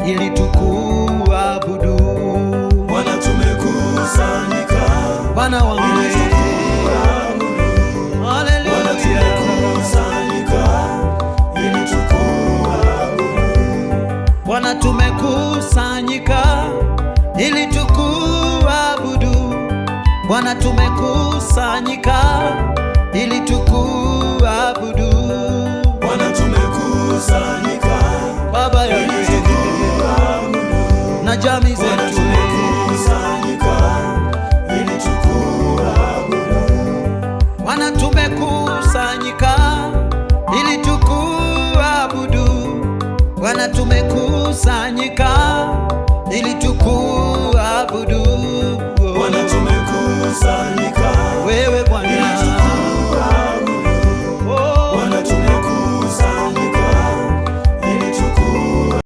ili tukuabudu. Bwana, tumekusanyika Bwana wangu, ili tukuabudu. haleluya. Bwana, tumekusanyika ili tukuabudu. Bwana, tumekusanyika ili tukuabudu. Bwana, tumekusanyika ili tukuabudu. Bwana, tumekusanyika Baba ya ili tukuabudu. na jamii Bwana, zetu, tumekusanyika ili tukuabudu. Bwana, tumekusanyika ili tukuabudu. Bwana, tumekusanyika ili tukuabudu. Bwana, tumekusanyika Wewe Bwana, ili tukuabudu.